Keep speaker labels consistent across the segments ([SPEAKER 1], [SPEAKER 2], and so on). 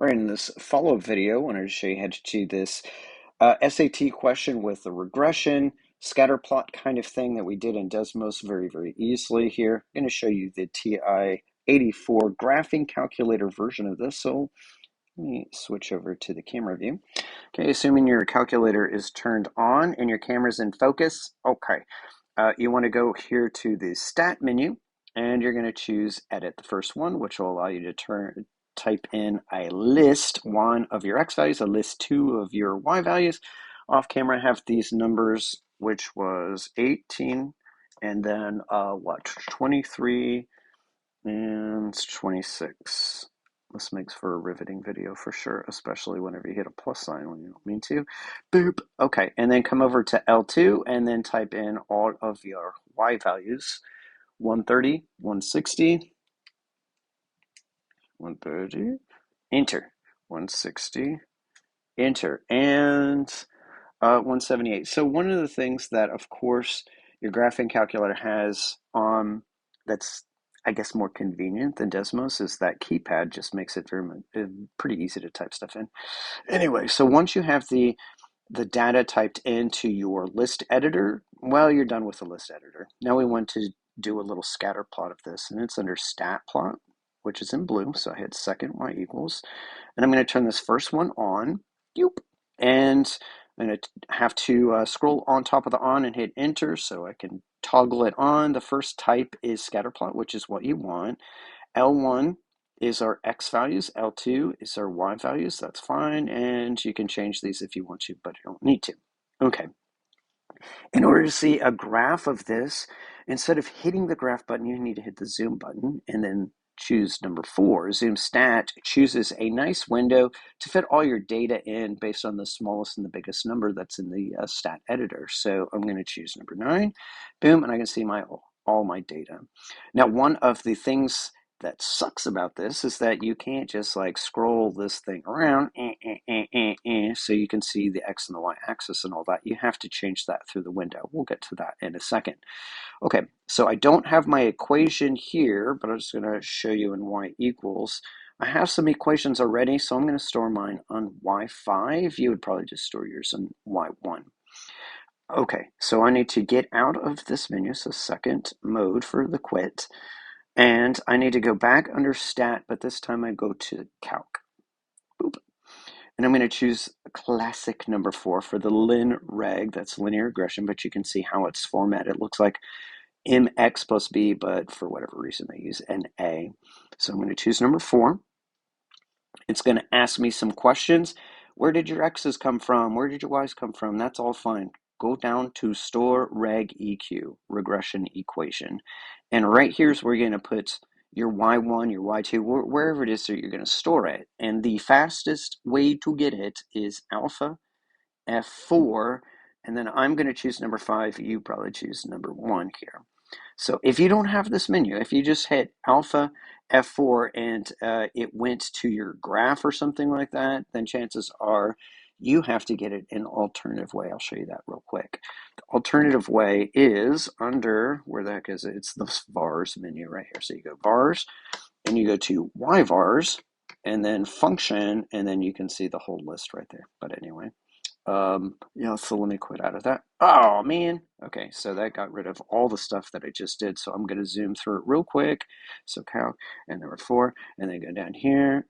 [SPEAKER 1] All right, in this follow-up video, I wanted to show you how to do this SAT question with a regression, scatter plot kind of thing that we did in Desmos very easily here. I'm going to show you the TI-84 graphing calculator version of this. So let me switch over to the camera view. Okay, assuming your calculator is turned on and your camera's in focus. Okay, you want to go here to the Stat menu, and you're going to choose Edit, the first one, which will allow you to type in a list, one of your X values, a list two of your Y values. Off camera, I have these numbers, which was 18, and then 23 and 26. This makes for a riveting video for sure, especially whenever you hit a plus sign when you don't mean to. Boop. Okay, and then come over to L2 and then type in all of your Y values. 130, 160, 130, enter. 160, enter. And 178. So one of the things that, of course, your graphing calculator has that's, I guess, more convenient than Desmos is that keypad just makes it pretty easy to type stuff in. Anyway, so once you have the data typed into your list editor, well, you're done with the list editor. Now we want to do a little scatter plot of this, and it's under stat plot, which is in blue. So I hit second y equals, and I'm going to turn this first one on. Yoop. And I'm going to have to scroll on top of the on and hit enter so I can toggle it on. The first type is scatter plot, which is what you want. L1 is our X values. L2 is our Y values. That's fine. And you can change these if you want to, but you don't need to. Okay. In order to see a graph of this, instead of hitting the graph button, you need to hit the zoom button and then choose number 4. Zoom Stat chooses a nice window to fit all your data in based on the smallest and the biggest number that's in the stat editor. So I'm going to choose number 9. Boom, and I can see all my data. Now, one of the things that sucks about this is that you can't just like scroll this thing around so you can see the X and the Y axis and all that. You have to change that through the window. We'll get to that in a second. Okay, so I don't have my equation here, but I'm just going to show you in Y equals. I have some equations already, so I'm going to store mine on Y5. You would probably just store yours on Y1. Okay, so I need to get out of this menu, so second mode for the quit. And I need to go back under stat, but this time I go to calc. Boop. And I'm going to choose classic number 4 for the linreg, that's linear regression, but you can see how it's formatted. It looks like mx plus b, but for whatever reason they use NA. So I'm going to choose number 4. It's going to ask me some questions. Where did your x's come from? Where did your y's come from? That's all fine. Go down to store reg EQ, regression equation. And right here's where you're going to put your y1, your y2, wherever it is that you're going to store it. And the fastest way to get it is alpha F4, and then I'm going to choose number 5. You probably choose number 1 here. So if you don't have this menu, if you just hit alpha F4 and it went to your graph or something like that, then chances are you have to get it in an alternative way. I'll show you that real quick. The alternative way is under, where the heck is it? It's the vars menu right here. So you go vars, and you go to yvars, and then function, and then you can see the whole list right there. But anyway. Yeah, so let me quit out of that. Oh, man. Okay, so that got rid of all the stuff that I just did. So I'm going to zoom through it real quick. So calc and number 4, and then go down here.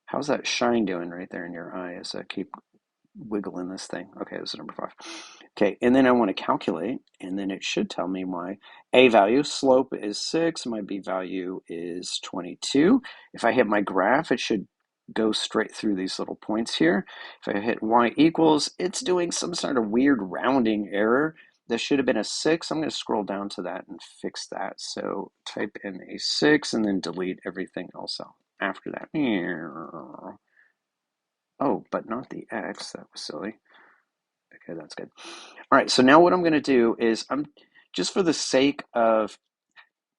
[SPEAKER 1] How's that shine doing right there in your eye as I keep wiggling this thing? Okay, this is number 5. Okay, and then I want to calculate, and then it should tell me my A value. Slope is 6. My B value is 22. If I hit my graph, it should go straight through these little points here. If I hit y equals, it's doing some sort of weird rounding error. This should have been a 6. I'm going to scroll down to that and fix that. So type in a 6 and then delete everything else out after that. Oh, but not the X. That was silly. Okay, that's good. All right, so now what I'm going to do is just for the sake of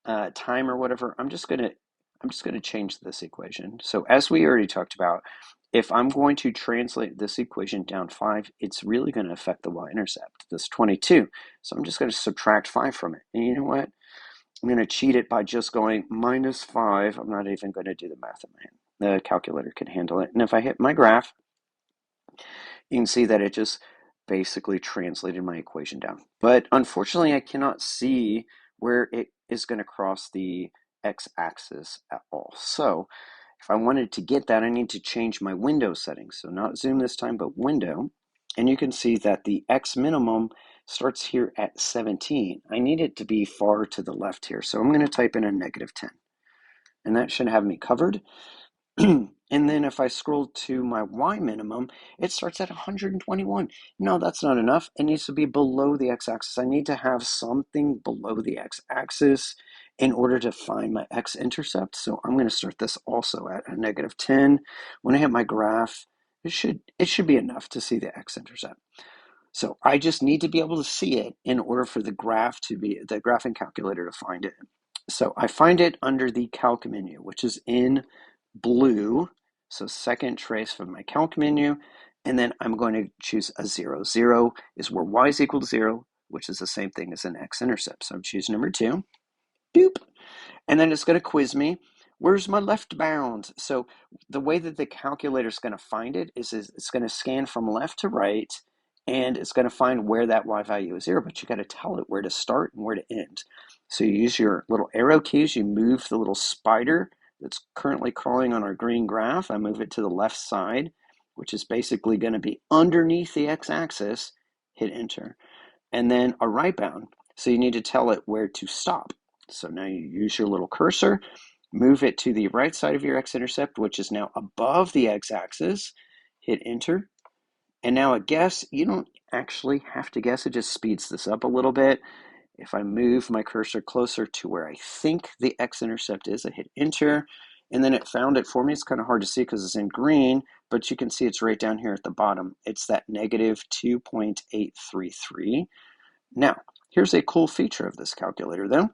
[SPEAKER 1] time or whatever, I'm just going to change this equation. So as we already talked about, if I'm going to translate this equation down 5, it's really going to affect the y-intercept, this 22. So I'm just going to subtract 5 from it. And you know what? I'm going to cheat it by just going -5. I'm not even going to do the math in my hand. the calculator can handle it. And if I hit my graph, you can see that it just basically translated my equation down. But unfortunately, I cannot see where it is going to cross the x-axis at all. So if I wanted to get that, I need to change my window settings. So not zoom this time, but window. And you can see that the x minimum starts here at 17. I need it to be far to the left here. So I'm going to type in a -10. And that should have me covered. And then if I scroll to my Y minimum, it starts at 121. No, that's not enough. It needs to be below the x-axis. I need to have something below the x-axis in order to find my x-intercept. So I'm going to start this also at a -10. When I hit my graph, it should be enough to see the x-intercept. So I just need to be able to see it in order for the graphing calculator to find it. So I find it under the Calc menu, which is in blue. So second trace from my Calc menu, and then I'm going to choose a 0. 0 is where y is equal to 0, which is the same thing as an x-intercept. So I'm choosing number 2. Doop. And then it's going to quiz me. Where's my left bound? So the way that the calculator is going to find it is it's going to scan from left to right, and it's going to find where that y value is 0, but you got to tell it where to start and where to end. So you use your little arrow keys, you move the little spider that's currently crawling on our green graph. I move it to the left side, which is basically going to be underneath the x-axis, hit enter. And then a right bound. So you need to tell it where to stop. So now you use your little cursor, move it to the right side of your x-intercept, which is now above the x-axis, hit enter. And now a guess, you don't actually have to guess, it just speeds this up a little bit. If I move my cursor closer to where I think the x-intercept is, I hit enter, and then it found it for me. It's kind of hard to see because it's in green, but you can see it's right down here at the bottom. It's that -2.833. Now, here's a cool feature of this calculator though.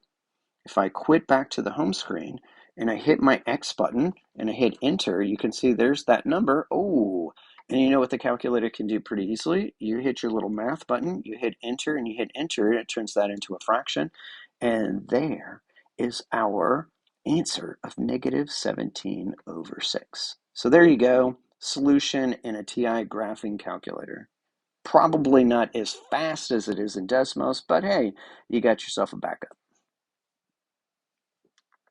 [SPEAKER 1] If I quit back to the home screen and I hit my X button and I hit enter, you can see there's that number. Oh, and you know what the calculator can do pretty easily? You hit your little math button, you hit enter, and you hit enter, and it turns that into a fraction. And there is our answer of -17/6. So there you go, solution in a TI graphing calculator. Probably not as fast as it is in Desmos, but hey, you got yourself a backup.